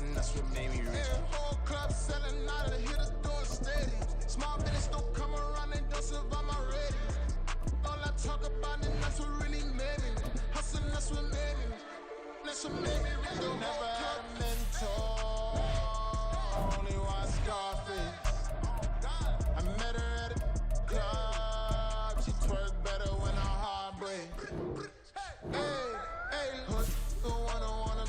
Hustling, that's what made me rich. Whole club selling out of the hitters doing steady. Small business don't come around, they don't survive my ratings. All I talk about it, that's what really made me rich. Hustling, that's what made me rich. That's what made me rich. Never had a mentor, only one Scarface. I met her at a club, she twerk better when I'm heartbreak. Hey, hood, the one I wanna,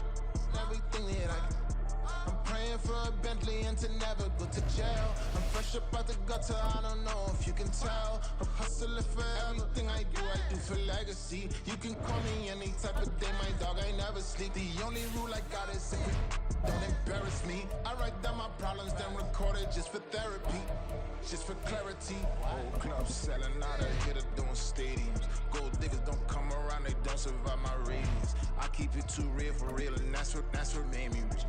everything that I can. I'm praying for a Bentley and to never go to jail. I'm fresh up out the gutter, I don't know if you can tell. I'm hustling for everything I do for legacy. You can call me any type of day, my dog, I never sleep. The only rule I got is if you don't embarrass me. I write down my problems, then record it just for therapy. Just for clarity, whole club selling out of hitter doing stadiums. Gold diggers don't come around, they don't survive my ratings. I keep it too real for real, and that's what made me rich.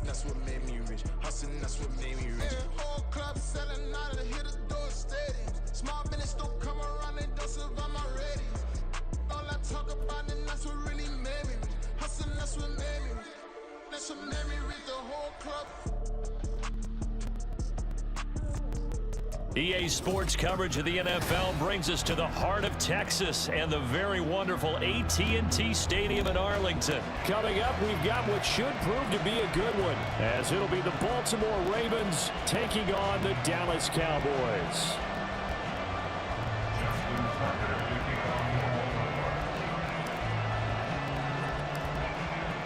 That's what made me rich. Hustling, that's what made me rich. Whole club selling out of the hitters doing stadiums. Small business don't come around, they don't survive my ratings. All I talk about it, that's what really made me rich. Hustling, that's what made me rich. That's what made me rich. The whole club. EA Sports coverage of the NFL brings us to the heart of Texas and the very wonderful AT&T Stadium in Arlington. Coming up, we've got what should prove to be a good one, as it'll be the Baltimore Ravens taking on the Dallas Cowboys.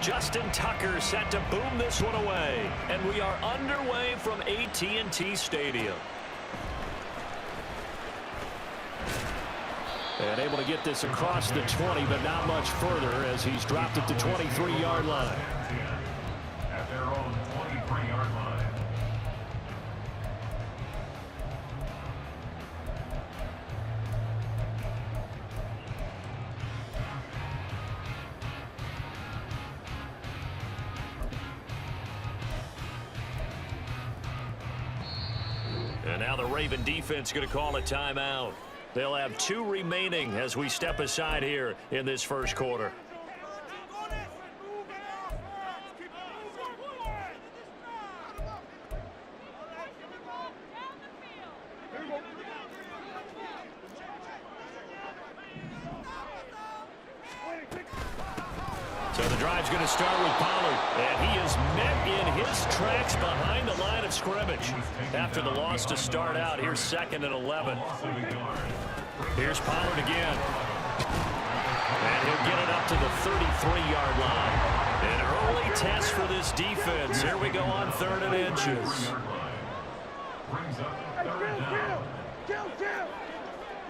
Justin Tucker set to boom this one away, and we are underway from AT&T Stadium. And able to get this across the 20, but not much further as he's dropped it to 23-yard line. At their own 23-yard line. And now the Raven defense going to call a timeout. They'll have 2 remaining as we step aside here in this first quarter. So the drive's going to start with Pollard, and he is met in his tracks behind the line of scrimmage. After the loss to start out, here's 2nd and 11. Here's Pollard again. And he'll get it up to the 33-yard line. An early test for this defense. Here we go on 3rd and inches. Brings up 3rd down. Kill!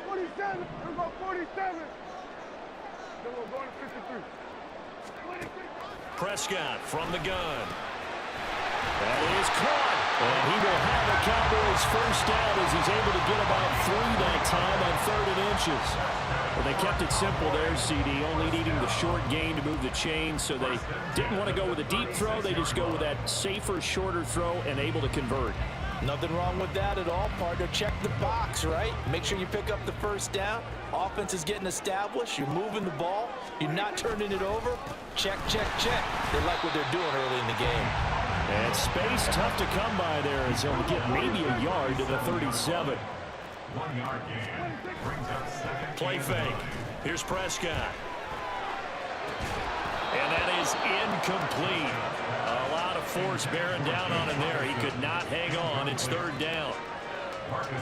47! We're going 47! Then we're going to 53. Prescott from the gun. That is caught. And he will have the Cowboys first down as he's able to get about 3 that time on 3rd and inches. Well, they kept it simple there, CD, only needing the short gain to move the chain, so they didn't want to go with a deep throw. They just go with that safer, shorter throw and able to convert. Nothing wrong with that at all, partner. Check the box, right? Make sure you pick up the first down. Offense is getting established. You're moving the ball. You're not turning it over. Check, check, check. They like what they're doing early in the game. And space tough to come by there as he'll get maybe a yard to the 37. 1 yard gain. Brings up 2nd. Play fake. Here's Prescott. And that is incomplete. A lot of force bearing down on him there. He could not hang on. It's 3rd down.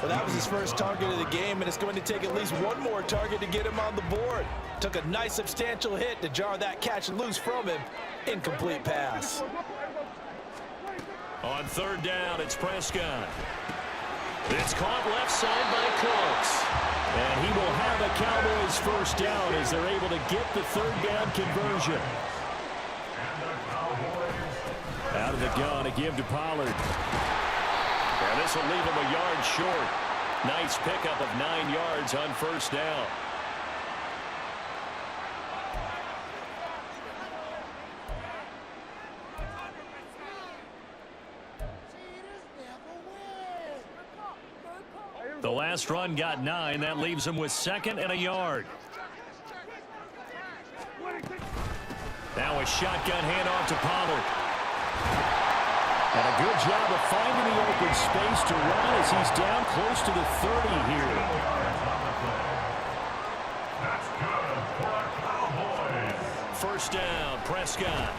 Well, that was his first target of the game, and it's going to take at least one more target to get him on the board. Took a nice substantial hit to jar that catch loose from him. Incomplete pass. On 3rd down, it's Prescott. It's caught left side by Cooks. And he will have a Cowboys first down as they're able to get the 3rd down conversion. Out of the gun, a give to Pollard. And this will leave him a yard short. Nice pickup of 9 yards on first down. The last run got 9. That leaves him with 2nd and a yard. Now a shotgun handoff to Pollard. And a good job of finding the open space to run as he's down close to the 30 here. That's good for a Cowboys. First down, Prescott.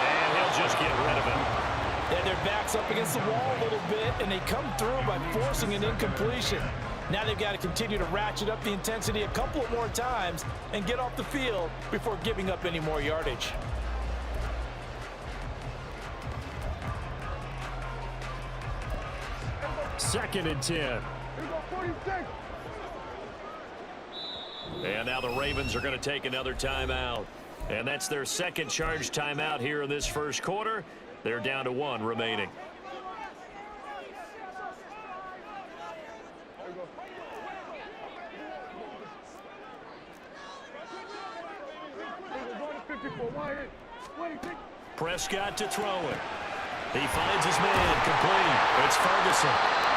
And he'll just get rid of it. And their back's up against the wall a little bit, and they come through by forcing an incompletion. Now they've got to continue to ratchet up the intensity a couple of more times and get off the field before giving up any more yardage. Second and 10. Here go 46. And now the Ravens are going to take another timeout. And that's their second charge timeout here in this first quarter. They're down to 1 remaining. Prescott to throw it. He finds his man complete. It's Ferguson.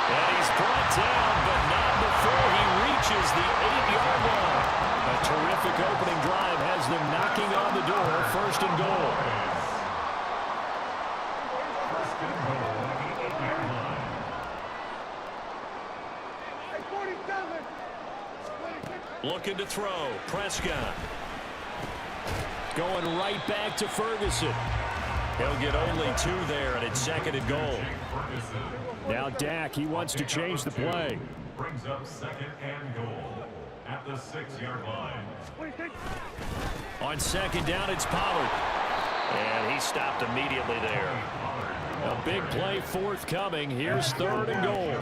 And he's brought down, but not before he reaches the 8-yard line. A terrific opening drive has them knocking on the door. First and goal. Looking to throw. Prescott. Going right back to Ferguson. He'll get only 2 there, and it's second and goal. Now Dak, he wants to change the play. Brings up second and goal at the 6-yard line. On second down, it's Pollard. And he stopped immediately there. A big play forthcoming. Here's third and goal.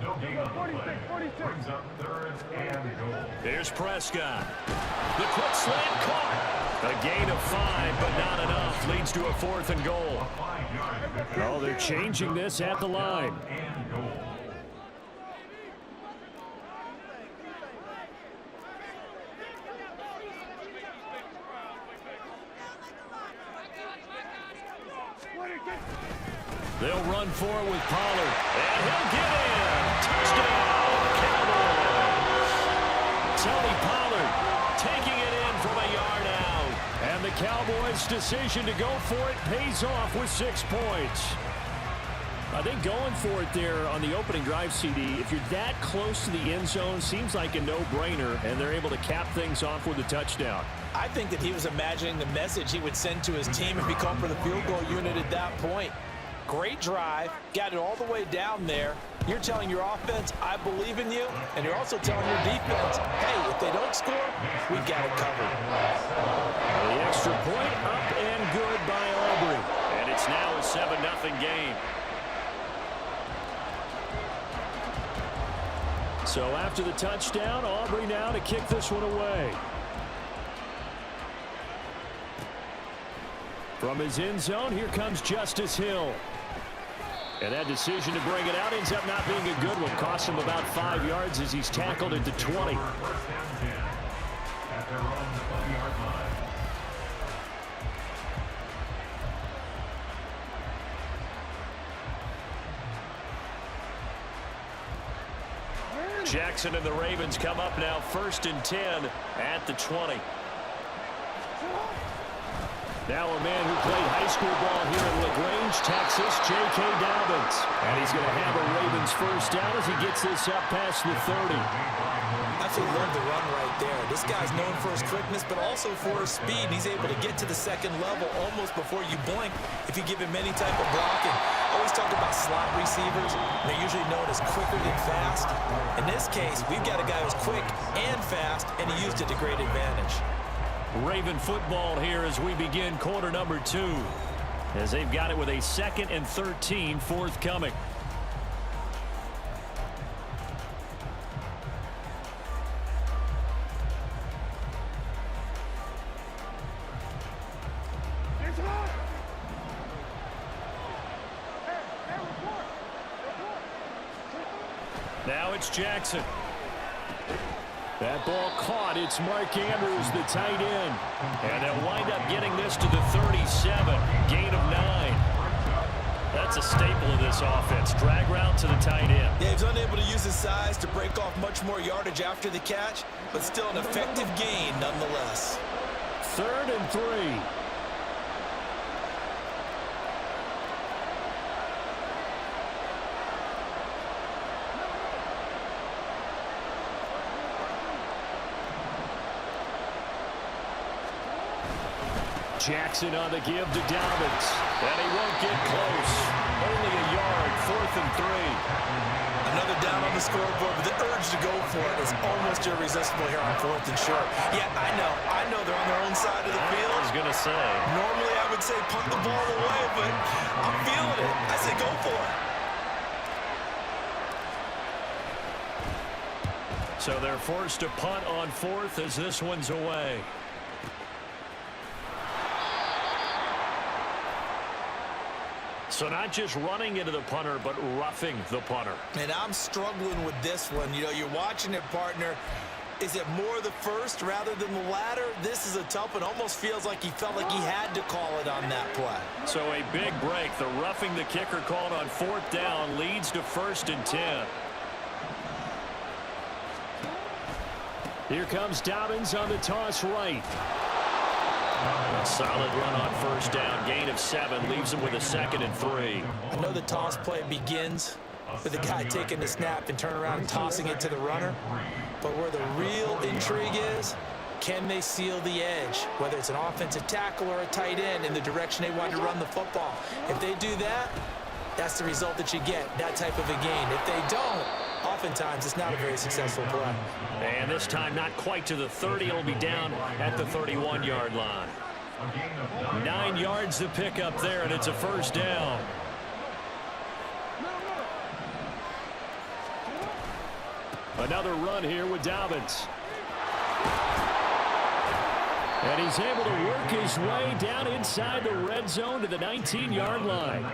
No gain on the play. Brings up third and goal. Here's Prescott. The quick slant caught. A gain of 5, but not enough. Leads to a 4th and goal. Oh, they're changing this at the line. And goal. They'll run forward with Pollard. And he'll get in. Touchdown, Cowboys. Tony Pollard taking it in from a yard out. And the Cowboys' decision to go for it pays off with 6 points. I think going for it there on the opening drive, CD, if you're that close to the end zone, seems like a no-brainer, and they're able to cap things off with a touchdown. I think that he was imagining the message he would send to his team if he called for the field goal unit at that point. Great drive, got it all the way down there. You're telling your offense, I believe in you, and you're also telling your defense, hey, if they don't score, we've got it covered. The extra point up and good by Aubrey. And it's now a 7-0 game. So after the touchdown, Aubrey now to kick this one away. From his end zone, here comes Justice Hill. And that decision to bring it out ends up not being a good one. Cost him about 5 yards as he's tackled at the 20. At their own 20-yard line. Jackson and the Ravens come up now 1st and 10 at the 20. Now a man who played high school ball here in LaGrange, Texas, J.K. Dobbins. And he's going to have a Ravens first down as he gets this up past the 30. Absolutely love the run right there. This guy's known for his quickness, but also for his speed. He's able to get to the second level almost before you blink if you give him any type of blocking. I always talk about slot receivers. They're usually known as quicker than fast. In this case, we've got a guy who's quick and fast, and he used it to great advantage. Raven football here as we begin quarter number 2. As they've got it with a 2nd and 13 forthcoming. Now it's Jackson. That ball caught. It's Mark Andrews, the tight end. And they'll wind up getting this to the 37. Gain of 9. That's a staple of this offense. Drag route to the tight end. Yeah, he's unable to use his size to break off much more yardage after the catch, but still an effective gain nonetheless. 3rd and 3. Jackson on the give to Dobbins. And he won't get close. Only a yard, 4th and 3. Another down on the scoreboard, but the urge to go for it is almost irresistible here on 4th and short. Yeah, I know they're on their own side of the field. I was going to say. Normally I would say punt the ball away, but I'm feeling it. I say go for it. So they're forced to punt on 4th as this one's away. So not just running into the punter, but roughing the punter. And I'm struggling with this one. You know, you're watching it, partner. Is it more the first rather than the latter? This is a tough one. Almost feels like he felt like he had to call it on that play. So a big break. The roughing the kicker called on 4th down leads to 1st and 10. Here comes Dobbins on the toss right. A solid run on 1st down. Gain of 7 leaves him with a 2nd and 3. I know the toss play begins with the guy taking the snap and turn around and tossing it to the runner. But where the real intrigue is, can they seal the edge? Whether it's an offensive tackle or a tight end in the direction they want to run the football. If they do that, that's the result that you get, that type of a gain. If they don't, oftentimes it's not a very successful play. And this time not quite to the 30. It'll be down at the 31-yard line. 9 yards to pick up there, and it's a 1st down. Another run here with Dobbins. And he's able to work his way down inside the red zone to the 19-yard line.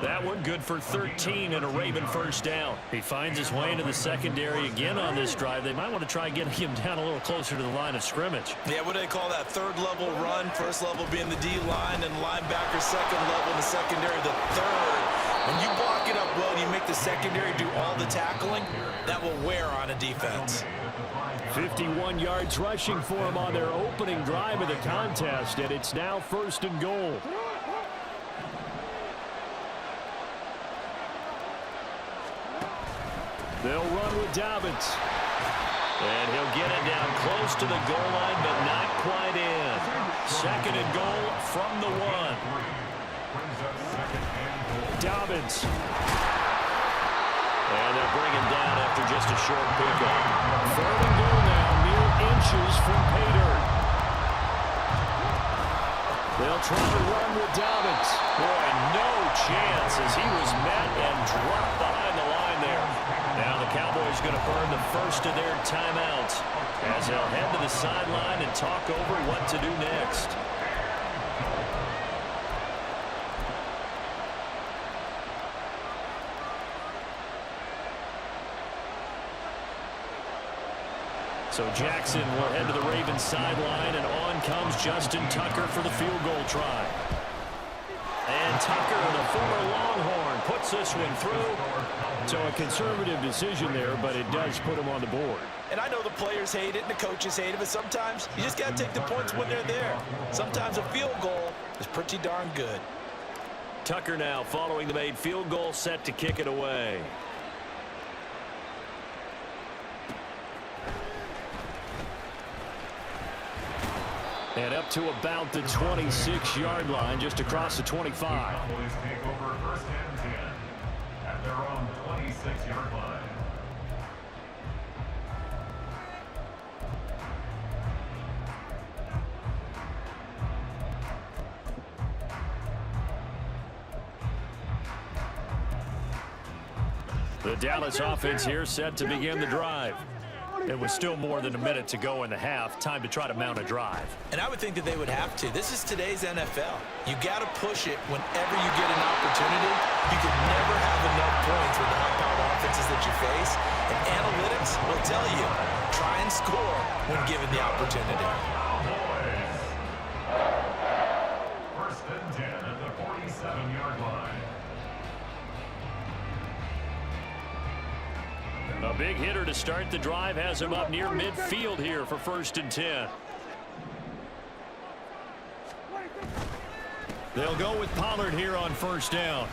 That one good for 13 and a Raven 1st down. He finds his way into the secondary again on this drive. They might want to try getting him down a little closer to the line of scrimmage. Yeah, what do they call that? 3rd level run, 1st level being the D-line, and linebacker 2nd level in the secondary, the 3rd. When you block it up well and you make the secondary do all the tackling, that will wear on a defense. 51 yards rushing for him on their opening drive of the contest, and it's now 1st and goal. They'll run with Dobbins. And he'll get it down close to the goal line, but not quite in. 2nd and goal from the 1. Dobbins. And they'll bring him down after just a short pickup. 3rd and goal now, mere inches from Pater. They'll try to run with Dobbins. Boy, no chance as he was met and dropped behind the line there. Now the Cowboys going to burn the 1st of their timeouts as they'll head to the sideline and talk over what to do next. So Jackson will head to the Ravens sideline, and on comes Justin Tucker for the field goal try. And Tucker, the former Longhorn, puts this one through. So a conservative decision there, but it does put him on the board. And I know the players hate it and the coaches hate it, but sometimes you just got to take the points when they're there. Sometimes a field goal is pretty darn good. Tucker now following the made field goal, set to kick it away. And up to about the 26-yard line, just across the 25. Cowboys take over 1st and 10 at their own 26-yard line. The Dallas offense here set to begin the drive. It was still more than a minute to go in the half. Time to try to mount a drive. And I would think that they would have to. This is today's NFL. You got to push it whenever you get an opportunity. You can never have enough points with the high-powered offenses that you face. And analytics will tell you, try and score when given the opportunity. Cowboys. 1st and 10 at the 47-yard line. A big hitter to start the drive has him up near midfield here for 1st and 10. They'll go with Pollard here on 1st down.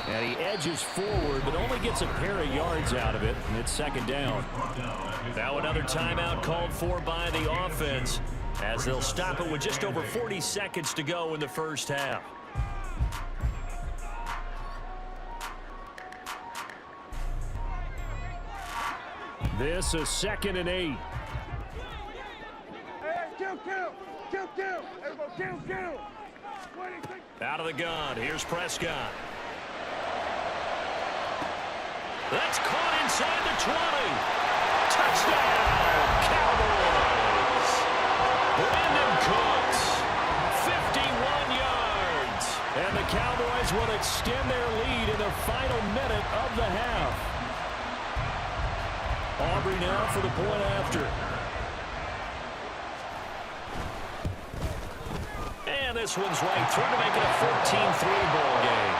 And he edges forward, but only gets a pair of yards out of it, and it's 2nd down. Now another timeout called for by the offense, as they'll stop it with just over 40 seconds to go in the 1st half. This is 2nd and 8. Hey, kill. Everybody, kill. Out of the gun. Here's Prescott. That's caught inside the 20. Touchdown, Cowboys. Brandon Cooks, 51 yards. And the Cowboys will extend their lead in the final minute of the half. Aubrey now for the point after. And this one's right through to make it a 14-3 ball game.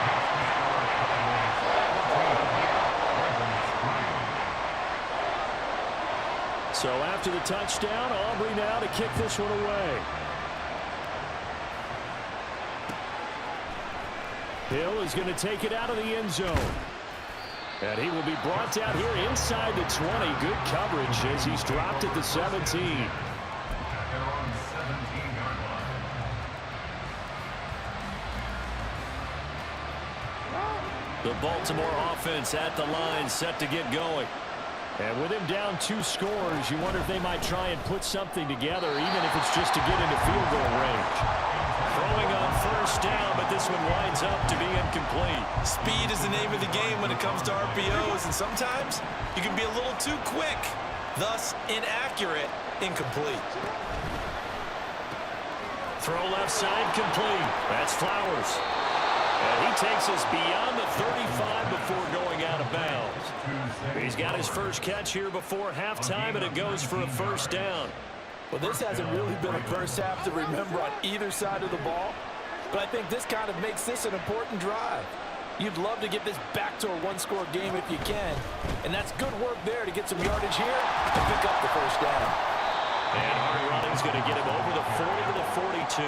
So after the touchdown, Aubrey now to kick this one away. Hill is going to take it out of the end zone. And he will be brought down here inside the 20. Good coverage as he's dropped at the 17. The Baltimore offense at the line, set to get going. And with him down 2 scores, you wonder if they might try and put something together, even if it's just to get into field goal range. Throwing on 1st down, but this one winds up to be incomplete. Speed is the name of the game when it comes to RPOs, and sometimes you can be a little too quick, thus inaccurate, incomplete. Throw left side complete. That's Flowers. And he takes us beyond the 35 before going out of bounds. He's got his first catch here before halftime, and it goes for a 1st down. Well, this hasn't really been a first half to remember on either side of the ball, but I think this kind of makes this an important drive. You'd love to get this back to a 1-score game if you can, and that's good work there to get some yardage here and pick up the 1st down. And hard running's going to get him over the 40 to the 42.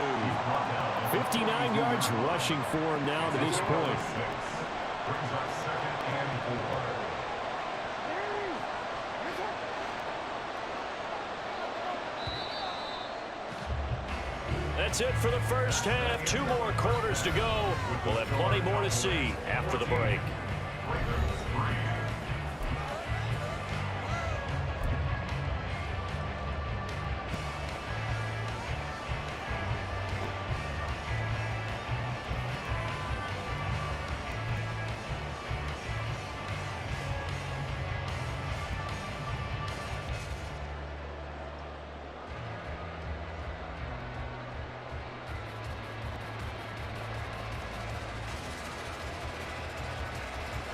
59 yards rushing for him now to this point. That's it for the 1st half. 2 more quarters to go. We'll have plenty more to see after the break.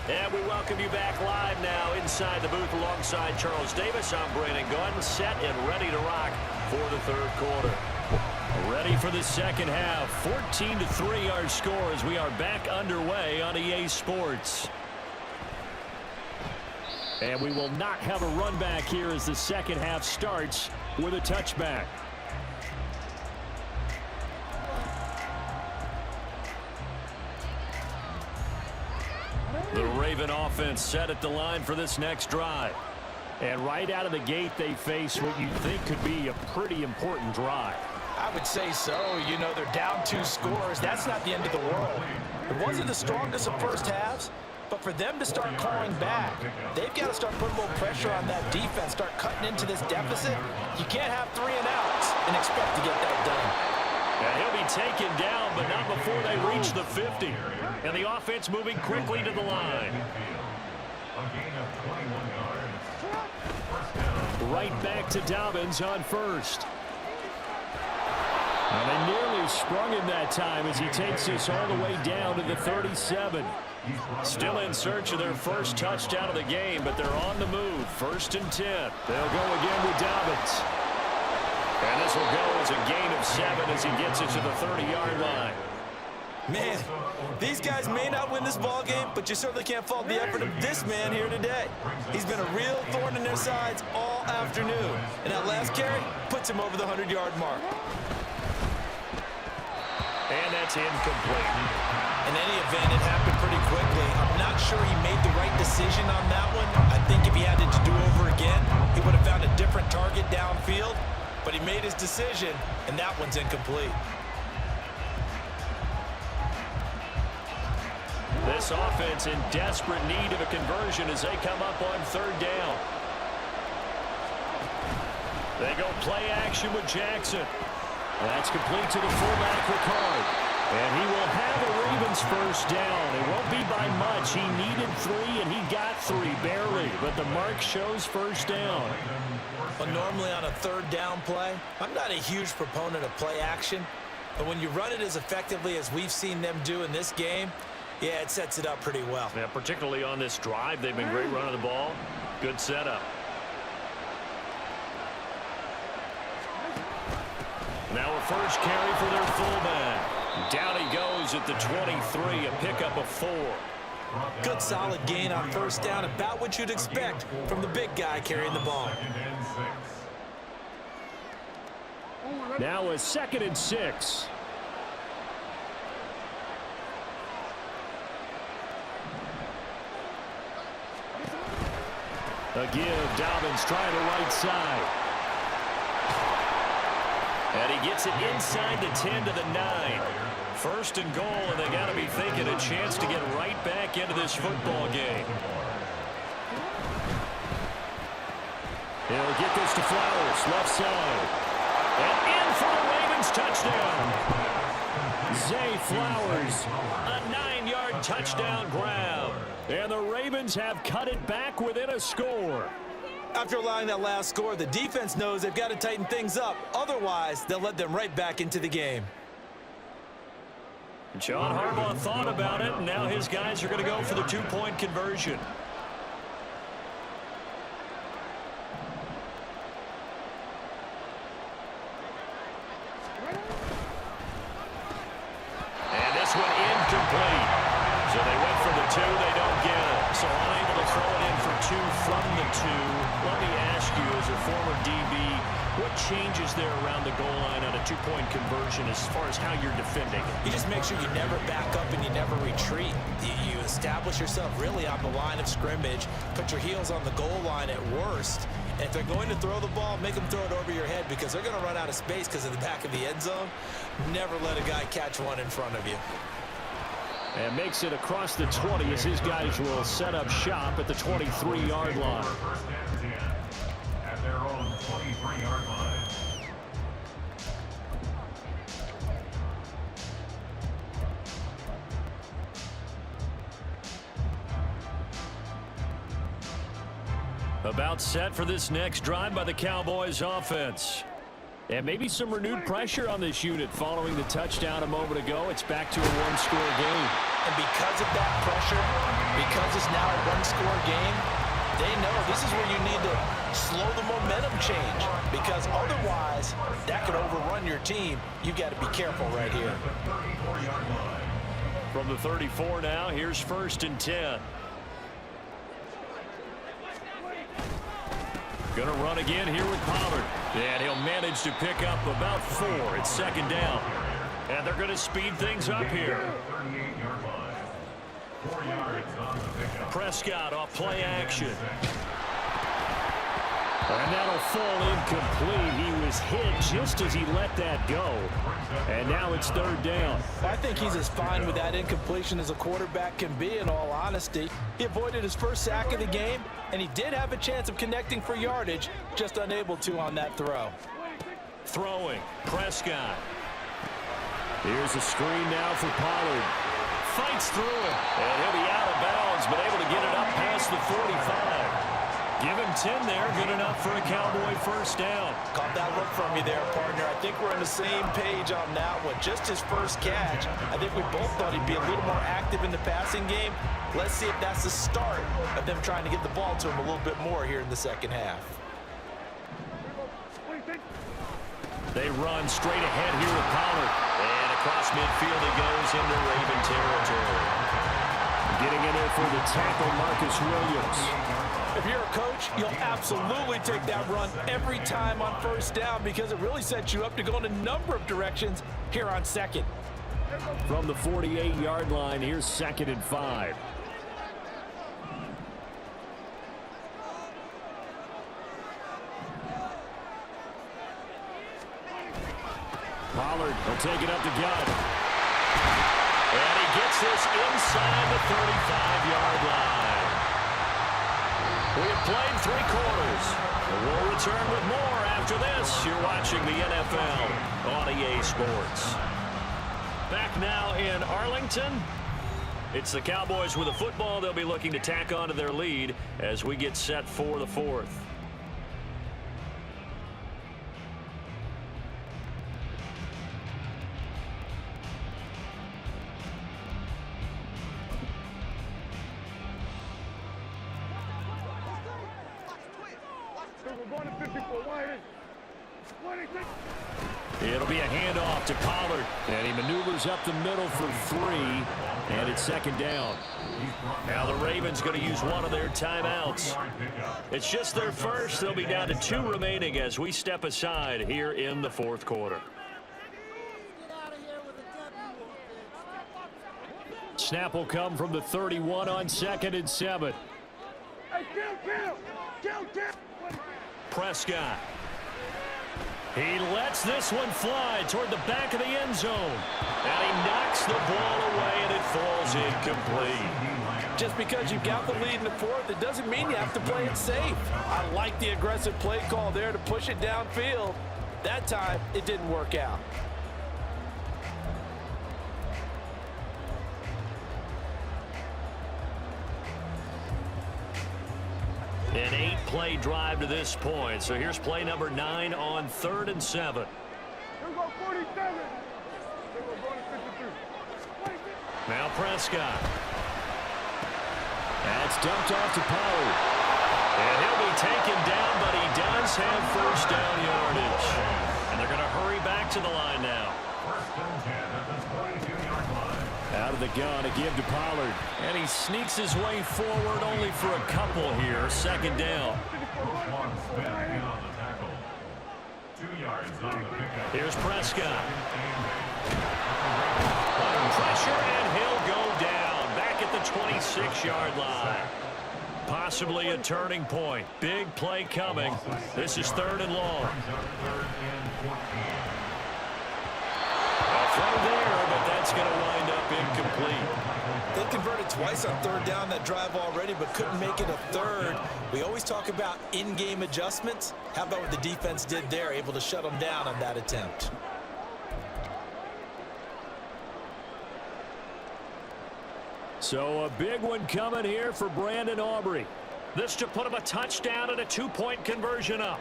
And we welcome you back live now inside the booth alongside Charles Davis. I'm Brandon Gunn, set and ready to rock for the 3rd quarter. Ready for the 2nd half. 14-3 our score as we are back underway on EA Sports. And we will not have a run back here as the 2nd half starts with a touchback. The Raven offense set at the line for this next drive. And right out of the gate, they face what you think could be a pretty important drive. I would say so. You know, they're down 2 scores. That's not the end of the world. It wasn't the strongest of first halves, but for them to start clawing back, they've got to start putting a little pressure on that defense, start cutting into this deficit. You can't have 3 and outs and expect to get that done. And he'll be taken down, but not before they reach the 50. And the offense moving quickly to the line. Right back to Dobbins on 1st. And they nearly sprung him that time as he takes us all the way down to the 37. Still in search of their first touchdown of the game, but they're on the move. 1st and 10. They'll go again with Dobbins. And this will go as a gain of 7 as he gets it to the 30-yard line. Man, these guys may not win this ball game, but you certainly can't fault the effort of this man here today. He's been a real thorn in their sides all afternoon, and that last carry puts him over the 100-yard mark. And that's incomplete. In any event, it happened pretty quickly. I'm not sure he made the right decision on that one. I think if he had it to do over again, he would have found a different target downfield, but he made his decision, and that one's incomplete. This offense in desperate need of a conversion as they come up on third down. They go play action with Jackson. That's complete to the fullback, Ricard. And he will have the Ravens first down. It won't be by much. He needed 3, and he got 3, barely. But the mark shows first down. Well, normally on a third down play, I'm not a huge proponent of play action. But when you run it as effectively as we've seen them do in this game, yeah, it sets it up pretty well. Yeah, particularly on this drive, they've been great running the ball. Good setup. Now a first carry for their fullback. Down he goes at the 23, a pickup of 4. Good solid gain on first down, about what you'd expect from the big guy carrying the ball. Now a 2nd and 6. A give, Dobbins trying the right side. And he gets it inside the 10 to the 9. First and goal, and they got to be thinking a chance to get right back into this football game. He'll get this to Flowers, left side. And in for the Ravens touchdown. Zay Flowers. A 9-yard touchdown grab. And the Ravens have cut it back within a score. After allowing that last score, the defense knows they've got to tighten things up. Otherwise, they'll let them right back into the game. John Harbaugh thought about it, and now his guys are going to go for the 2-point conversion. And this one incomplete. So they went for the 2, they don't get it. So unable to throw it in for 2 from the 2. Let me ask you, as a former DB, what changes there around the goal line on a 2-point conversion as far as how you're defending? You just make sure you never back up and you never retreat. You establish yourself really on the line of scrimmage, put your heels on the goal line at worst, and if they're going to throw the ball, make them throw it over your head because they're going to run out of space because of the back of the end zone. Never let a guy catch one in front of you. And makes it across the 20 as his guys will set up shop at the 23-yard line. At their own 23-yard line. About set for this next drive by the Cowboys offense. And maybe some renewed pressure on this unit following the touchdown a moment ago. It's back to a 1-score game. And because of that pressure, because it's now a 1-score game, they know this is where you need to slow the momentum change. Because otherwise, that could overrun your team. You've got to be careful right here. From the 34 now, here's 1st and 10. Gonna run again here with Pollard. And he'll manage to pick up about 4. It's 2nd down. And they're gonna speed things up here. Prescott off play action. And that'll fall incomplete. He was hit just as he let that go. And now it's 3rd down. I think he's as fine with that incompletion as a quarterback can be, in all honesty. He avoided his first sack of the game, and he did have a chance of connecting for yardage, just unable to on that throw. Throwing, Prescott. Here's a screen now for Pollard. Fights through it. And he'll be out of bounds, but able to get it up past the 45. Give him 10 there, good enough for a Cowboy first down. Caught that look from you there, partner. I think we're on the same page on that one. Just his first catch. I think we both thought he'd be a little more active in the passing game. Let's see if that's the start of them trying to get the ball to him a little bit more here in the second half. They run straight ahead here with Pollard. And a across midfield he goes into Raven territory. Getting in there for the tackle, Marcus Williams. If you're a coach, you'll absolutely take that run every time on first down because it really sets you up to go in a number of directions here on second. From the 48-yard line, here's 2nd and 5. Pollard will take it up the gut. And he gets this inside the 35-yard line. We have played 3 quarters. We'll return with more after this. You're watching the NFL on EA Sports. Back now in Arlington. It's the Cowboys with the football. They'll be looking to tack onto their lead as we get set for the 4th. We're going to 54. It'll be a handoff to Pollard, and he maneuvers up the middle for 3, and it's 2nd down. Now the Ravens going to use one of their timeouts. It's just their first. They'll be down to 2 remaining as we step aside here in the 4th quarter. Snap will come from the 31 on 2nd and 7. Hey, kill. Prescott. He lets this one fly toward the back of the end zone. And he knocks the ball away, and it falls incomplete. Just because you've got the lead in the 4th, it doesn't mean you have to play it safe. I like the aggressive play call there to push it downfield. That time, it didn't work out. An 8-play drive to this point. So here's play number 9 on 3rd and 7. Here go 47. We're going to 53. Now Prescott. That's dumped off to Pollard. And he'll be taken down, but he does have first down yardage. And they're going to hurry back to the line now. First and 10 at the 22-yard line. Out of the gun to give to Pollard. And he sneaks his way forward only for a couple here. 2nd down. One Smith in on the tackle. 2 yards on the pickup. Here's Prescott. Under pressure, and he'll go down. Back at the 26-yard line. Possibly a turning point. Big play coming. This is 3rd and long. A throw there, but that's going to wind up incomplete. They converted twice on 3rd down that drive already, but couldn't make it a 3rd. We always talk about in-game adjustments. How about what the defense did there, able to shut them down on that attempt? So a big one coming here for Brandon Aubrey. This to put him a touchdown and a 2-point conversion up.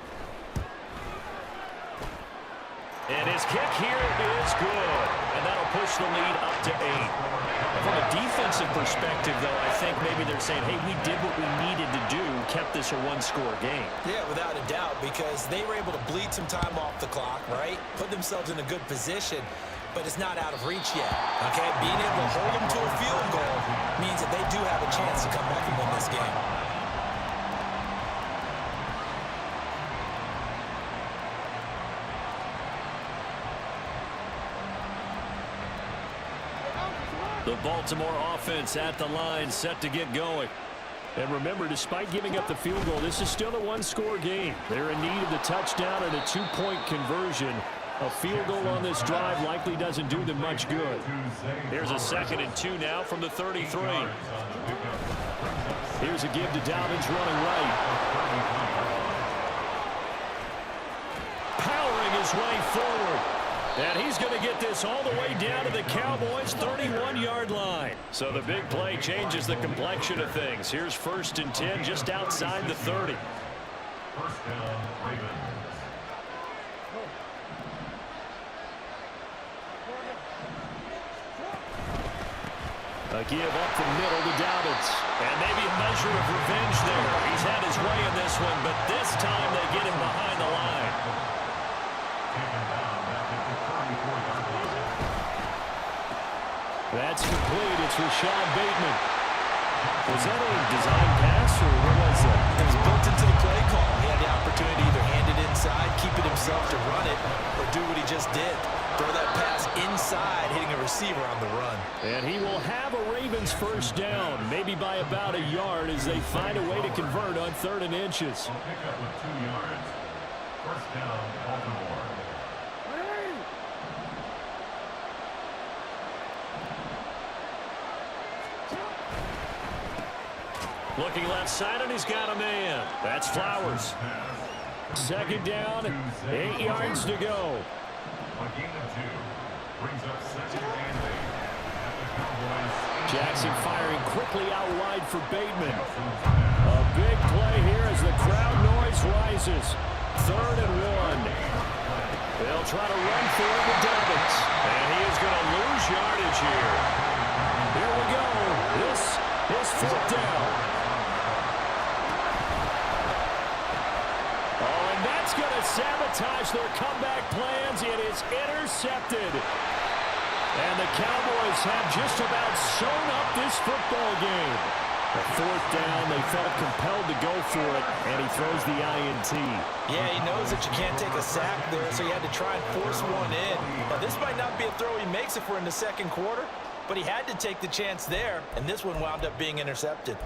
And his kick here is good. And that'll push the lead up to 8. From a defensive perspective, though, I think maybe they're saying, hey, we did what we needed to do, kept this a 1-score game. Yeah, without a doubt, because they were able to bleed some time off the clock, right? Put themselves in a good position, but it's not out of reach yet, okay? Being able to hold them to a field goal means that they do have a chance to come back and win this game. The Baltimore offense at the line, set to get going. And remember, despite giving up the field goal, this is still a 1-score game. They're in need of the touchdown and a 2-point conversion. A field goal on this drive likely doesn't do them much good. Here's a 2nd and 2 now from the 33. Here's a give to Dobbins running right. Powering his way forward. And he's going to get this all the way down to the Cowboys' 31-yard line. So the big play changes the complexion of things. Here's 1st and 10 just outside the 30. First down, Ravens. A give up the middle to Dobbins. And maybe a measure of revenge there. He's had his way in this one, but this time they get him behind the line. It's complete. It's Rashad Bateman. Was that a design pass, or what was that? It was built into the play call. He had the opportunity to either hand it inside, keep it himself to run it, or do what he just did. Throw that pass inside, hitting a receiver on the run. And he will have a Ravens first down, maybe by about a yard as they find a way to convert on 3rd and inches. Will pick up with 2 yards. First down, Baltimore. Looking left side, and he's got a man. That's Flowers. 2nd down, 8 yards to go. A gain of 2 brings up 2nd and 8 at the Cowboys. Jackson firing quickly out wide for Bateman. A big play here as the crowd noise rises. 3rd and 1. They'll try to run for it with Dobbins. And he is going to lose yardage here. Here we go. This is 4th down. Oh, and that's going to sabotage their comeback plans. It is intercepted. And the Cowboys have just about sewn up this football game. The 4th down, they felt compelled to go for it, and he throws the INT. Yeah, he knows that you can't take a sack there, so he had to try and force one in. Now, this might not be a throw he makes if we're in the 2nd quarter, but he had to take the chance there, and this one wound up being intercepted.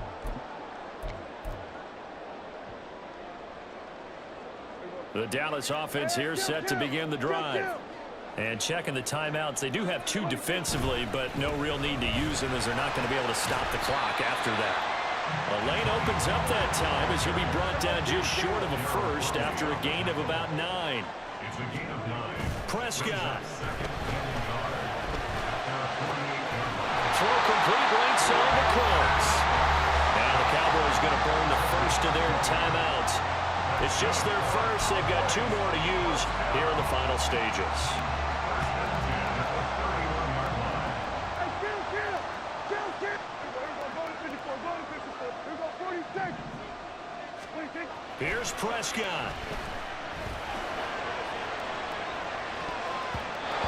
The Dallas offense here set to begin the drive. And checking the timeouts, they do have 2 defensively, but no real need to use them as they're not going to be able to stop the clock after that. A lane opens up that time as he'll be brought down just short of a first after a gain of about 9. It's a gain of 9. Prescott. Throw complete right side to Close. Now the Cowboys going to burn the first of their timeouts. It's just their first. They've got 2 more to use here in the final stages. Here's Prescott.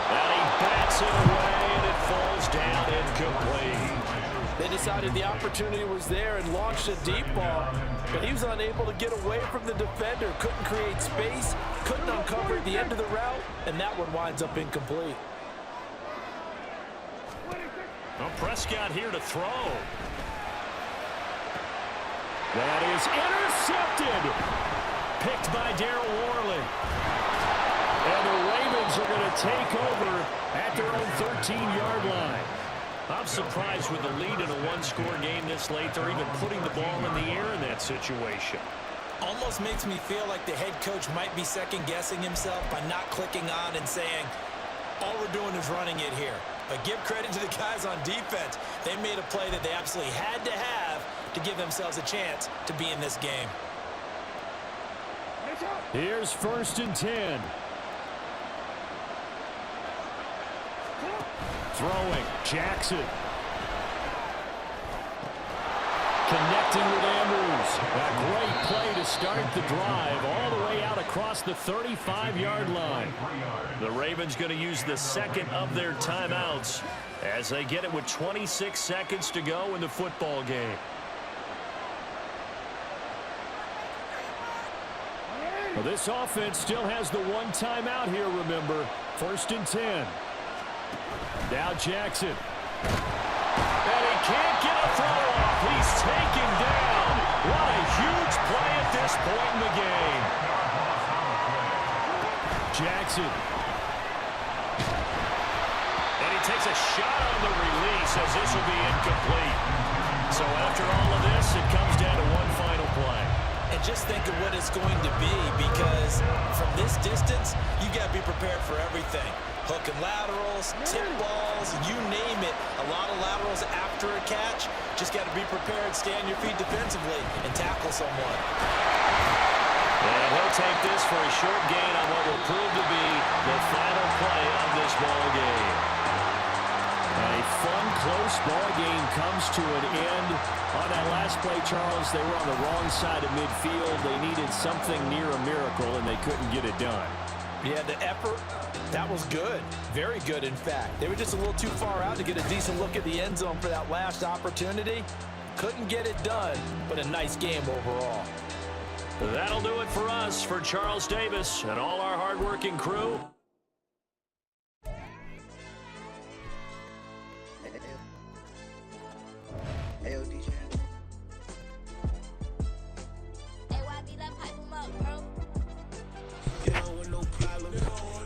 And he bats it away, and it falls down incomplete. They decided the opportunity was there and launched a deep ball, but he was unable to get away from the defender, couldn't create space, couldn't uncover the end of the route, and that one winds up incomplete. Well, Prescott here to throw. That is intercepted. Picked by Darryl Worley. And the Ravens are going to take over at their own 13-yard line. I'm surprised with the lead in a 1-score game this late. They're even putting the ball in the air in that situation. Almost makes me feel like the head coach might be second-guessing himself by not clicking on and saying, all we're doing is running it here. But give credit to the guys on defense. They made a play that they absolutely had to have to give themselves a chance to be in this game. Here's 1st and 10. Throwing, Jackson. Connecting with Andrews. A great play to start the drive all the way out across the 35-yard line. The Ravens going to use the 2nd of their timeouts as they get it with 26 seconds to go in the football game. Well, this offense still has the 1 timeout here, remember. 1st and 10. Now Jackson. And he can't get a throw off. He's taken down. What a huge play at this point in the game. Jackson. And he takes a shot on the release as this will be incomplete. So after all of this, it comes down to 1 final play. And just think of what it's going to be, because from this distance, you got to be prepared for everything. Hook and laterals, tip balls, you name it. A lot of laterals after a catch. Just got to be prepared, stay on your feet defensively, and tackle someone. And he'll take this for a short gain on what will prove to be the final play of this ball game. A fun, close ball game comes to an end. On that last play, Charles, they were on the wrong side of midfield. They needed something near a miracle, and they couldn't get it done. Yeah, the effort, that was good. Very good, in fact. They were just a little too far out to get a decent look at the end zone for that last opportunity. Couldn't get it done, but a nice game overall. That'll do it for us. For Charles Davis and all our hardworking crew. Hey, DJ. Hey, YB, that pipe him up, bro. They don't want no problems.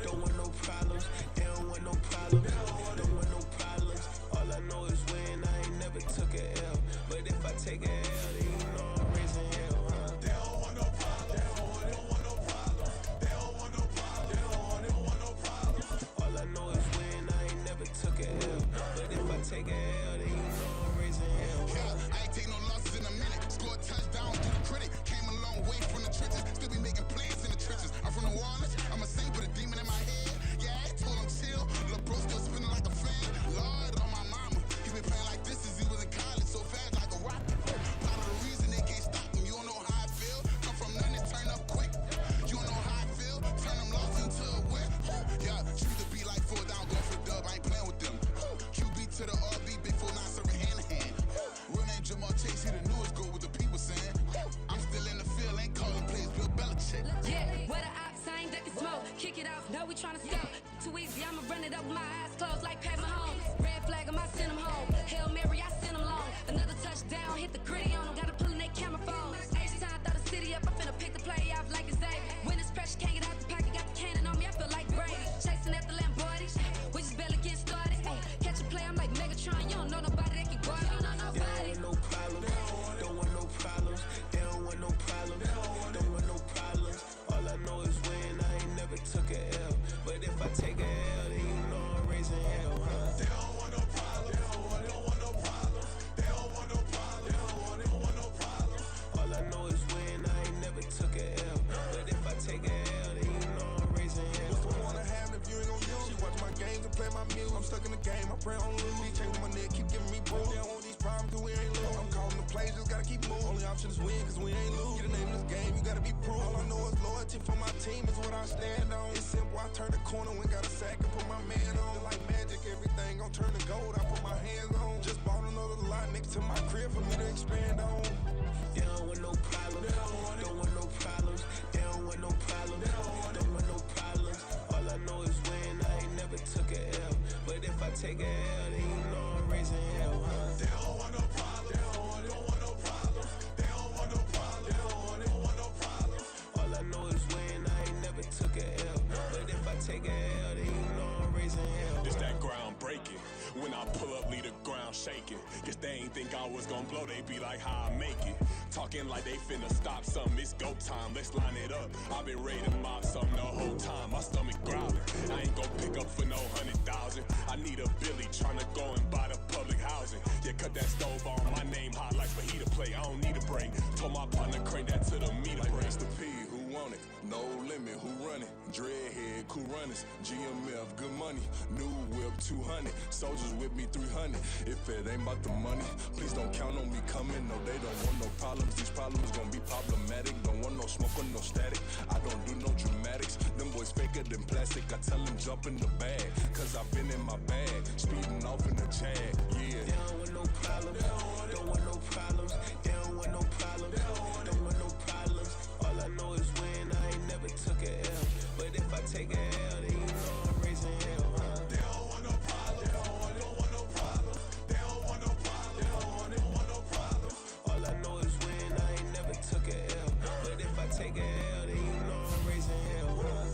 Don't want no problems. They don't want no problems. Don't want no problems. All I know is when I ain't never took a L. But if I take a L, then you know I'm raising hell, huh? They don't want no problems. They don't want no problems. They don't want no problems. They don't want no problems. All I know is when I ain't never took a L. But if I take a L, then you know I'm raising hell, huh? I ain't take no losses in a minute. Scored touchdowns through the critic. Came a long way from the trenches. Still be making plays in the trenches. I'm from New Orleans. I'm a saint with a demon in my head. Yeah, I told him chill. Lil' bro still spinning like a fan. Lord on my mama. He been playing like this since he was in college. So fast like a rocket. Part of the reason they can't stop him. You don't know how I feel. Come from nothing to turn up quick. You don't know how I feel. Turn them losses into a win. Yeah, choose to be like 4 down, go for the dub. I ain't playing with them. QB to the RB, big 4-9 serving hand to hand. Real name Jamal Chase, he the newest goal with the people saying. I'm still in the field, ain't calling plays, Bill Belichick. Yeah, where the ops ain't that can smoke. Kick it off, no, we tryna scout. Too easy, I'ma run it up with my eyes closed like Pat Mahomes. Red flag, I send him home. Hail Mary, I send him long. Another touchdown, hit the gritty on him. Gotta pull in that camera phone. H-time, throw the city up. I finna pick the play off like it's David. When it's pressure, can't get out the pocket. Got the cannon on me, I feel like Brady. Chasing at the Lamborghini. We just barely get started. Ay, catch a play, I'm like Megatron. You don't know nobody that can guard it. You know nobody. No problems. Don't want no problems. They don't want no problems. Don't want no problems. All I know is when I ain't never took a L. But if I take a L, then you know I'm raising hell, huh? They don't want no problems. They don't want no problems. They don't want no problems. They don't want no problems. All I know is when I ain't never took a L. But if I take a L, then you know I'm raising hell. What's the one I have if you ain't gon' use? She watch my games and play my music. I'm stuck in the game, I pray on lose. These chains with my neck keep giving me bruise. They don't want these problems, cause we ain't lose. I'm calling the plays, just gotta keep moving. Only option is win, cause we ain't lose. Get a name in this game, you gotta be proof. All I know is loyalty for my team is what I stand on. It's simple, I turn the corner when got a sack and put my man on. Like magic, everything gon' turn to gold, I put my hands on. Just bought another lot next to my crib for me to expand on. They don't want no problems. Don't want no problems. They don't want no problems. Don't want no problems. All I know is when I ain't never took a L. But if I take a L, then you know I'm raising hell, huh? They don't want no problems. They don't want no problems. They don't want no problems. They don't want no problems. All I know is when I ain't never took a L. But if I take a L, then you know I'm raising hell. It's that ground breaking. When I pull up, leave the ground shaking. Guess they ain't think I was gonna blow, they be like, how I make it. Talking like they finna stop something, it's go time, let's line it up. I've been ready to mob something the whole time, my stomach growling. I ain't gon' pick up for no 100,000. I need a Billy tryna go and buy the public housing. Yeah, cut that stove on, my name hot like fajita play, I don't need a break. Told my partner crank that to the meter break. Mr. P, who want it? No limit, who run it? Dreadhead, cool runners, GMF, good money. New whip, 200. Soldiers with me, 300. If it ain't about the money, please don't count on me coming. No, they don't want no problems. These problems gonna be problematic. Don't want no smoke or no static. I don't do no dramatics. Them boys faker than plastic. I tell them jump in the bag, cause I've been in my bag. Speeding off in the Jag, yeah. They don't want no problems. Don't want no problems. They don't want no problems. Don't want no problems. All I know is when I ain't never took a L. But if I take a L, then you know I'm raising hell, huh? They don't want no problems. They don't want no problems. They don't want no problems. They don't want no problems. All I know is when I ain't never took a L. But if I take a L, then you know I'm raising hell, huh?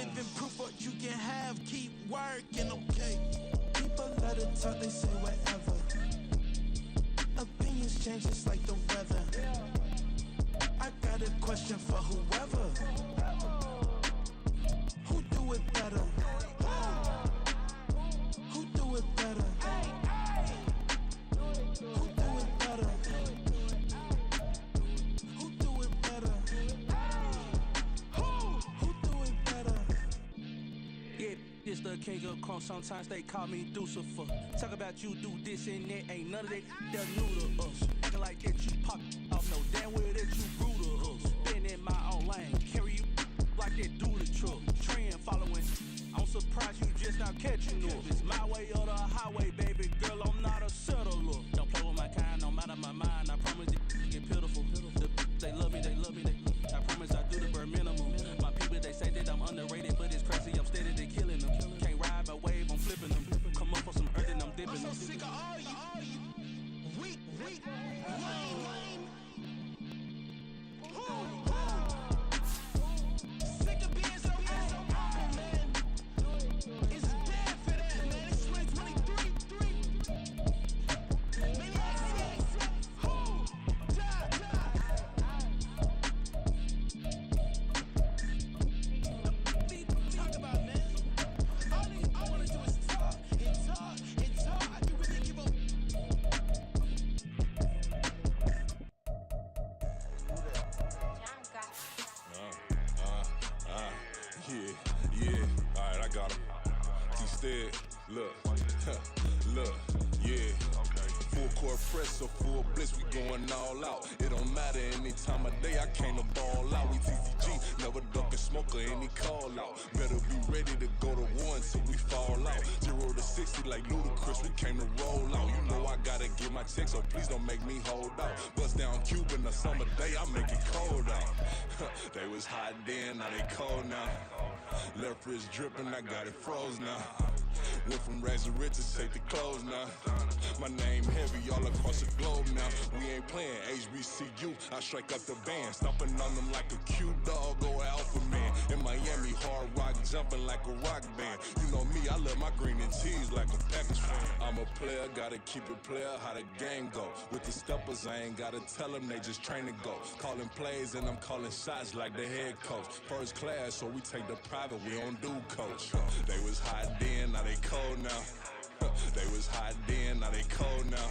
living proof what you can have. Keep working, okay? People let it talk, they say whatever. Opinions change just like the weather. I got a question for whoever. Who do it better? Who do it better? Who do it better? Who do it better? Who do it better? Yeah, this the king of crunk. Sometimes they call me Lucifer. Talk about you do this and that. Ain't none of that they're new to us. Acting like that you pop off. No damn well that you brutal to us. Been in my own lane. Carry you like that do the truck. Trend following. I'm surprised you just now catching us. It's my way or the highway, baby girl. I'm not a settler. Don't play with my kind, no matter my mind. I promise it get pitiful. They love me, they love me. I promise I do the bare minimum. My people, they say that I'm underrated, but it's crazy. I'm steady, they killing them. Can't ride my wave, I'm flipping them. Come up for some earth and I'm dipping them. I'm so sick of all you. Weak, lame. Sick of being so humble, man. It's dead for that, man. It's 2023. Maniacs. Talk about, man. All I wanna do is talk and talk and talk. I can really give up. Yeah. Alright, I got him. T-Stead, look, yeah. Full court press or full blitz, we going all out. It don't matter any time of day, I came to ball out. We TCG, never duck a smoke or any call out. Better be ready to go to war until we fall out. 0 to 60 like Ludacris, we came to roll out. You know I gotta get my check, so please don't make me hold out. Bust down Cuban a summer day, I make it cold out. They was hot then, now they cold now. Left wrist dripping, I got it froze now. Went from rags to riches, take the clothes now. My name heavy all across the globe now. We ain't playing HBCU, I strike up the band. Stomping on them like a cute dog or alpha man. In Miami, hard rock jumping like a rock band. You know me, I love my green and cheese like a Packers fan. I'm a player, gotta keep it player, how the game go. With the steppers, I ain't gotta tell them, they just train to go. Calling plays and I'm calling shots like the head coach. First class, so we take the private, we don't do coach. They was hot then, now they cold now. They was hot then, now they cold now.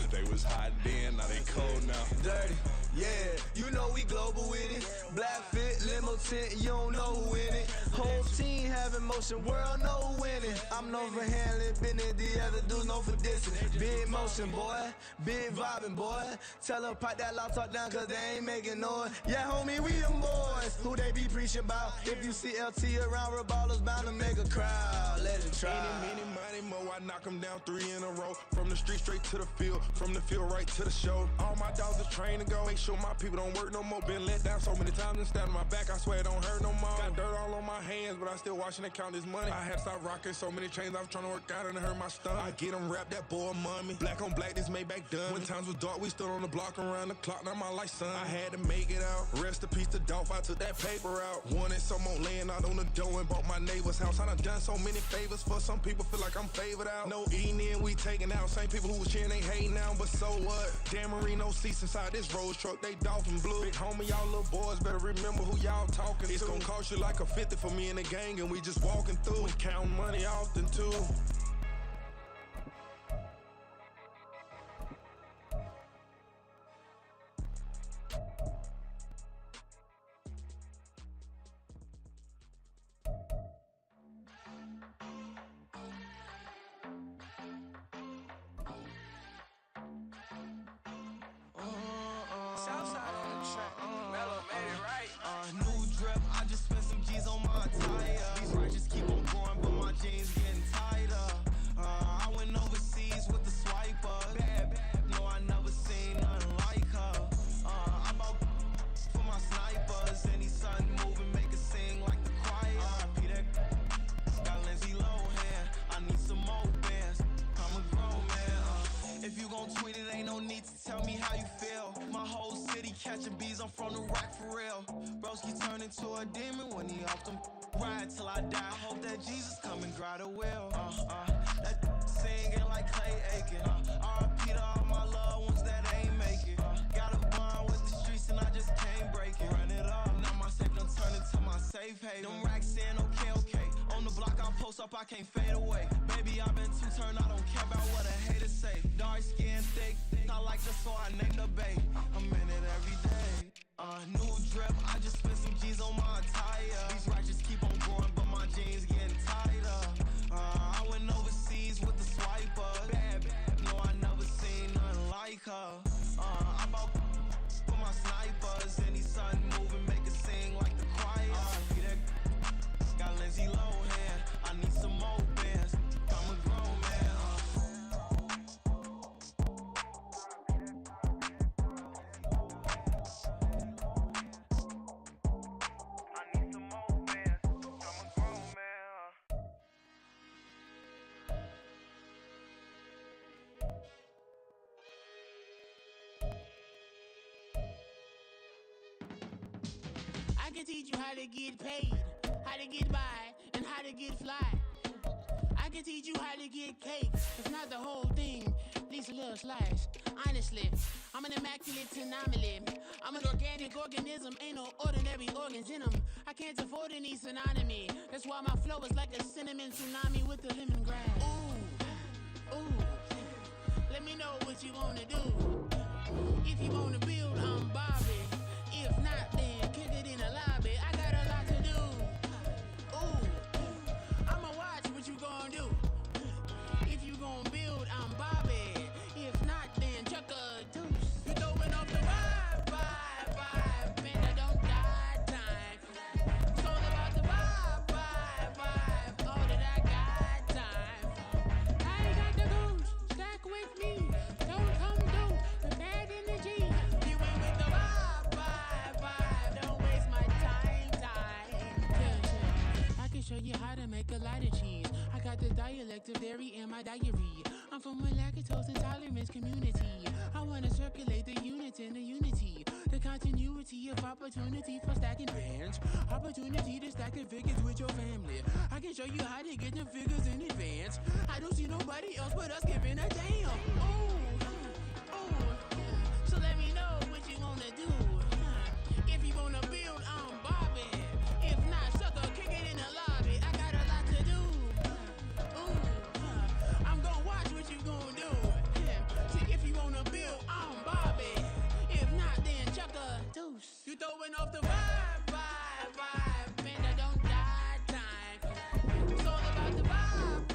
They was hot then, now they cold now. Dirty, yeah, you know we global with it. Black fit, limo tint, you don't know who in it. Whole team having motion, world know winning. I'm known for handling business, the other dudes known for dissing. Big motion, boy, big vibing, boy. Tell them pipe that loud talk down, cause they ain't making noise. Yeah, homie, we them boys, who they be preaching about. If you see LT around, Reballers bound to make a crowd. Let it try. Any, money, mo, I knock them down 3 in a row. From the street straight to the field, from the field right to the show. All my dogs are trained to go. Make sure my people don't work no more. Been let down so many times and stabbed on my back. I swear it don't hurt no more. Got dirt all on my hands, but I still watching and count this money. I had to stop rocking so many chains. I was trying to work out and it hurt my stomach. I get them wrapped, that boy mommy. Black on black, this Maybach done. When times was dark, we stood on the block around the clock. Now my life, son. I had to make it out. Rest in peace to Dolph. I took that paper out. Wanted some more laying out on the dough and bought my neighbor's house. I done so many favors for some people. Feel like I'm favored out. No eating in, we taking out. Same people who was cheering, they hating now, but so what? Dan Marino seats inside this Rolls truck, they dolphin blue. Big homie, y'all little boys better remember who y'all talking to. It's gonna cost you like a 50 for me and the gang, and we just walking through. We counting money often too. New drip, I just spent some G's on my attire. These righteous keep on going, but my jeans getting tighter. I went overseas with the swiper. Bad, no, I never seen nothing like her. I bought for my snipers. Any son moving, make it sing like the choir. Peter got Lindsay Lohan. I need some more bands. I'm a grown man. If you gon' tweet it, ain't no need to tell me how you feel. My whole city catching bees, I'm from the rock for real. Bro, broski turn into a demon when he off them. Ride till I die. Hope that Jesus come and grab the wheel. That singing like Clay Aiken. R.I.P. to all my loved ones that ain't make it. Got a bond with the streets and I just can't break it. Run it up, now my safe done turned into my safe haven. Them racks in, okay. On the block I post up, I can't fade away. Baby, I've been too turned, I don't care about what a hater say. Dark skin, thick, I like this, so I named the babe. I'm in it every day. New drip, I just spent some G's on my attire. These righteous keep on growing, but my jeans getting tighter. I went overseas with the swiper. Bad, no, I never seen nothing like her. I bought for my snipers. Any sudden moving, make it sing like the choir. Got Lindsay Lohan, I need some more bands. I'm a grown man. I can teach you how to get paid, how to get by, and how to get fly. I can teach you how to get cake. It's not the whole thing, at least a little slice. Honestly, I'm an immaculate anomaly. I'm an organic organism, ain't no ordinary organs in them. I can't afford any synonymy. That's why my flow is like a cinnamon tsunami with the lemongrass. Ooh, let me know what you wanna do. If you wanna build, I'm Bobby. If not, then kick it in the lobby. I got a lot to do. Ooh, I'ma watch what you gon' do. If you gon' build, I'm Bobby. If not, then chuck a deuce. You throwing off the vibe, man, I don't got time. It's all about the vibe, all that I got time. I ain't got the goose, stack with me. Don't come through with bad energy. You ain't with the vibe, don't waste my time. I can show you how to make a lot of cheese. I got the dialect of dairy in my diary. I'm from a lactose intolerance community. I wanna circulate the units in the unity. The continuity of opportunity for stacking bands. Opportunity to stack the figures with your family. I can show you how to get the figures in advance. I don't see nobody else but us giving a damn. Ooh, so let me know what you wanna do. If you wanna build, I'm Bobby. If not, sucker, kick it in the lobby. I got a lot to do. Ooh, I'm gonna watch what you gonna do. See, if you wanna build, I'm Bobby. If not, then chuck a deuce. You throwing off the vibe, man, I don't got time. It's all about the vibe,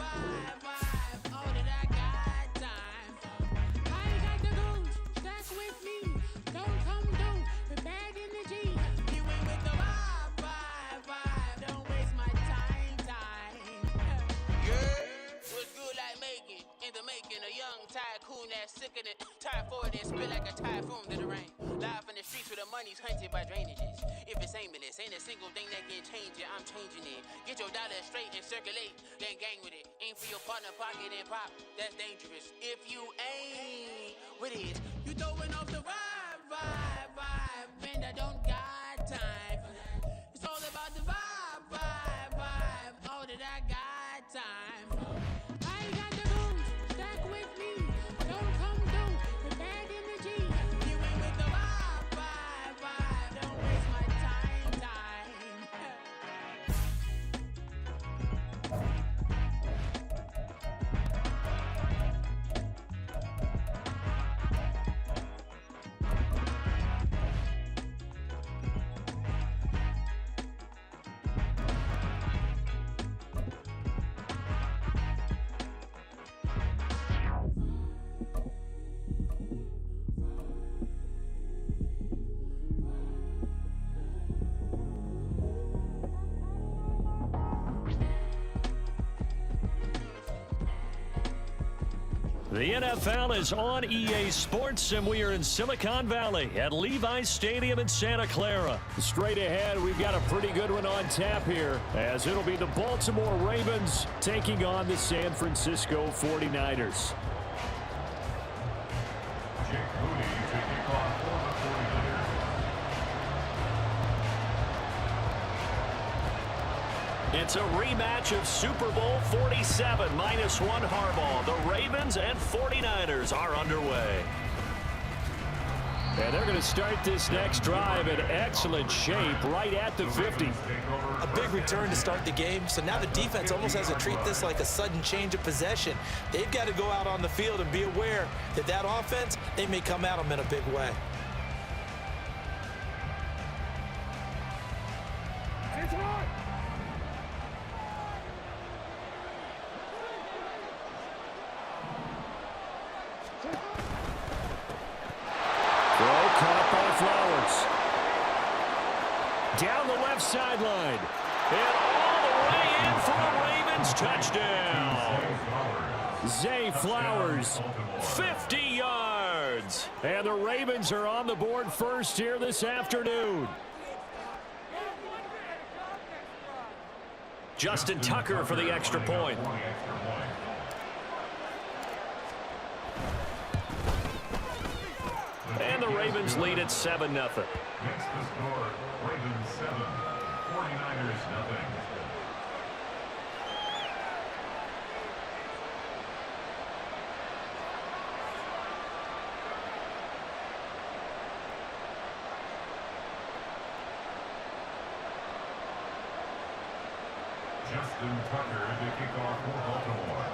all that I got time. I ain't got the goose, stack with me. Don't come through with bad energy. You ain't with the vibe, don't waste my time. Yeah, what's good like making, in the making, a young tycoon that's sick in it. Tide for it and spit like a typhoon to the rain. Live in the streets where the money's hunted by drainages. If it's aimless, ain't a single thing that can change it, I'm changing it. Get your dollar straight and circulate, then gang with it. Aim for your partner, pocket and pop, that's dangerous. If you ain't with it, you throwing off the vibe, man, I don't got time. It's all about the vibe, all that I got time. I ain't got the goose, stack with me. Don't come through with bad energy. You ain't with the vibe, don't waste my time. The NFL is on EA Sports, and we are in Silicon Valley at Levi's Stadium in Santa Clara. Straight ahead, we've got a pretty good one on tap here, as it'll be the Baltimore Ravens taking on the San Francisco 49ers. Jake Moody taking off for the 49ers. It's a rematch of Super Bowl 47, -1 Harbaugh. The Ravens and 49ers are underway. And they're going to start this next drive in excellent shape right at the 50. A big return to start the game, so now the defense almost has to treat this like a sudden change of possession. They've got to go out on the field and be aware that that offense, they may come at them in a big way. Down the left sideline. And all the way in for a Ravens touchdown. Zay Flowers, 50 yards. And the Ravens are on the board first here this afternoon. Justin Tucker for the extra point. And the Ravens lead at 7-0. Next to score, Ravens 7, 49ers 0. Justin Tucker to kick off for Baltimore.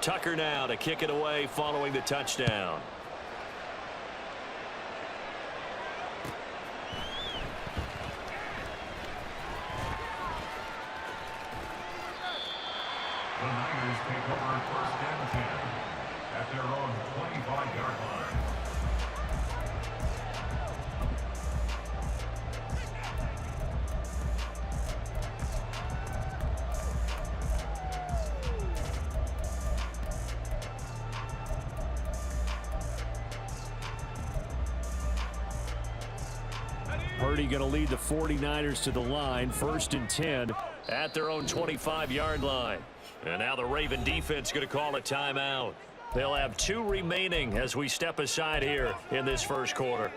Tucker now to kick it away following the touchdown. The Niners take over first and 10 at their own 25-yard line. Purdy going to lead the 49ers to the line, 1st and 10 at their own 25-yard line. And now the Raven defense going to call a timeout. They'll have 2 remaining as we step aside here in this first quarter.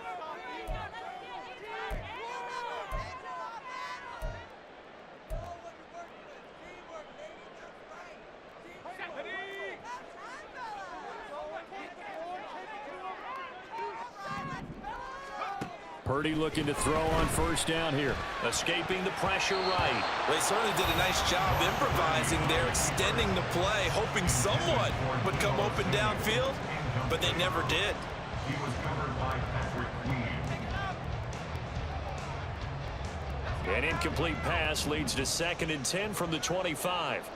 Purdy looking to throw on 1st down here. Escaping the pressure right. Well, they certainly did a nice job improvising there, extending the play, hoping someone would come open downfield, but they never did. He was covered by Patrick Queen. An incomplete pass leads to 2nd and 10 from the 25.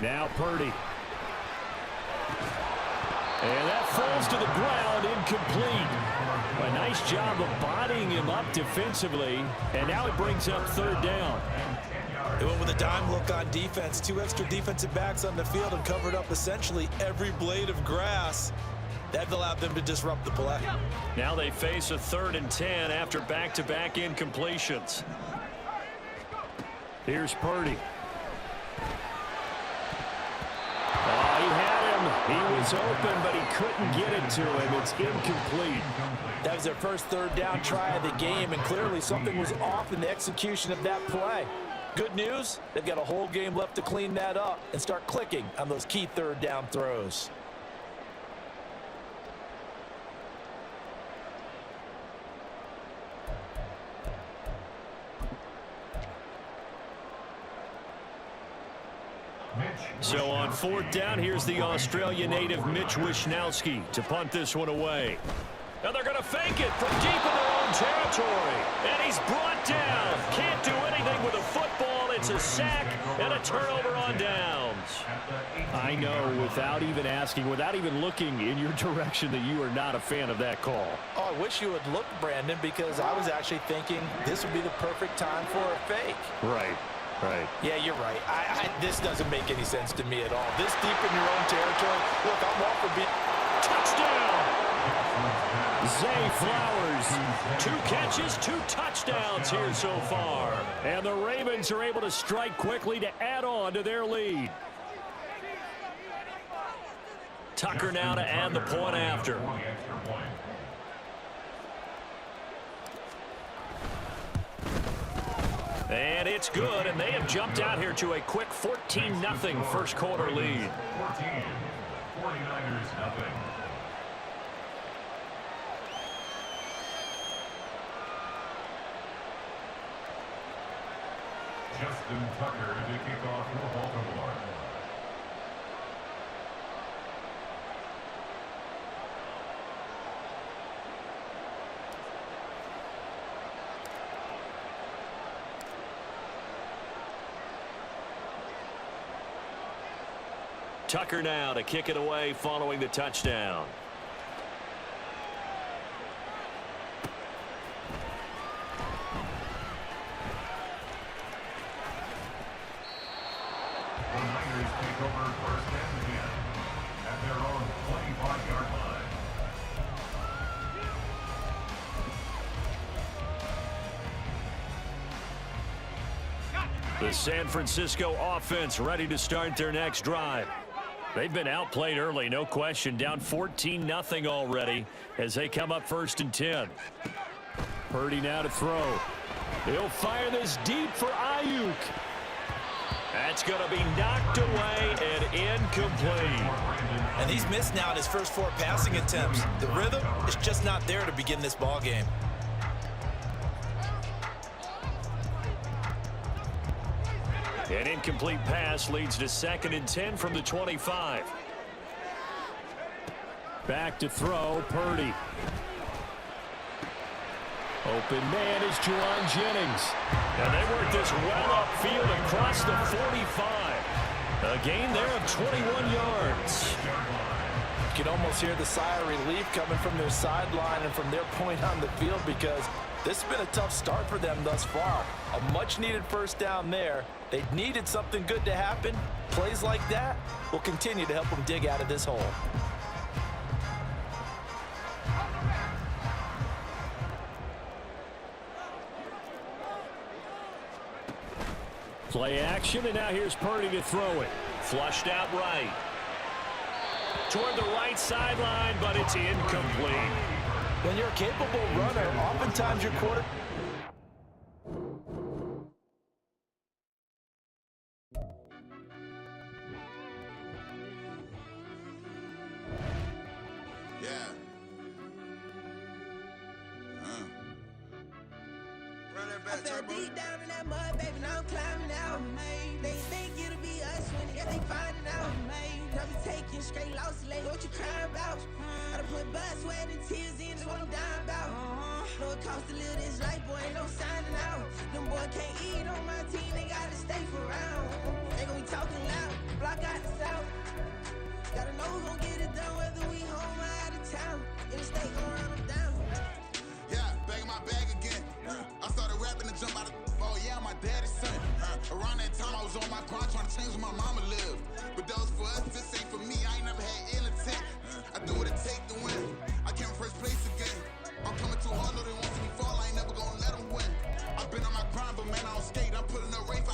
Now Purdy. And that falls to the ground, incomplete. A nice job of bodying him up defensively, and now it brings up 3rd down. They went with a dime look on defense, 2 extra defensive backs on the field and covered up essentially every blade of grass. That allowed them to disrupt the play. Now they face a 3rd and 10 after back-to-back incompletions. Here's Purdy. He had him. He was open, but he couldn't get it to him. It's incomplete. That was their first 3rd down try of the game, and clearly something was off in the execution of that play. Good news, they've got a whole game left to clean that up and start clicking on those key 3rd down throws. So on 4th down, here's the Australia native Mitch Wishnowsky to punt this one away. And they're going to fake it from deep in their own territory. And he's brought down. Can't do anything with a football. It's a sack and a turnover on downs. I know, without even asking, without even looking in your direction, that you are not a fan of that call. Oh, I wish you would look, Brandon, because I was actually thinking this would be the perfect time for a fake. Right. Right. Yeah, you're right. This doesn't make any sense to me at all. This deep in your own territory. Look, I'm all for being... Touchdown! Zay Flowers. 2 catches, 2 touchdowns here so far. And the Ravens are able to strike quickly to add on to their lead. Tucker now to add the point after. And it's good, and they have jumped out here to a quick 14-0 first quarter lead. 14, 49ers nothing. Justin Tucker to kick off for Baltimore. Tucker now to kick it away following the touchdown. The Niners take over first and 10 at their own 25-yard line. The San Francisco offense ready to start their next drive. They've been outplayed early, no question. Down 14-0 already as they come up first and 10. Purdy now to throw. He'll fire this deep for Ayuk. That's going to be knocked away and incomplete. And he's missed now in his first 4 passing attempts. The rhythm is just not there to begin this ball game. An incomplete pass leads to 2nd and 10 from the 25. Back to throw, Purdy. Open man is Juwan Jennings. And they work this well upfield across the 45. A gain there of 21 yards. You can almost hear the sigh of relief coming from their sideline and from their point on the field, because this has been a tough start for them thus far. A much-needed first down there. They needed something good to happen. Plays like that will continue to help them dig out of this hole. Play action, and now here's Purdy to throw it. Flushed out right. Toward the right sideline, but it's incomplete. When you're a capable runner, oftentimes your quarterback... I fell deep down in that mud, baby, now I'm climbing out. They think it'll be us when they find it out. Now we taking straight losses, like what you crying about? I done put blood, sweat, and tears in, that's what I'm dying about. Know it costs to live this life, boy, ain't no signing out. Them boy can't eat on my team, they gotta stay for round. They gon' be talking loud, block out the south. Gotta know who's gon' get it done, whether we home or out of town. In the state gon' run them down. Yeah, back in my bag again. I started rapping to jump out of oh yeah, my daddy's son. Around that time I was on my grind trying to change where my mama lived. But that was for us, this ain't for me. I ain't never had ill intent. I do what it take to win. I came first place again. I'm coming too hard, no they want to see me fall. I ain't never gonna let them win. I've been on my grind, but man I don't skate. I'm putting up rain for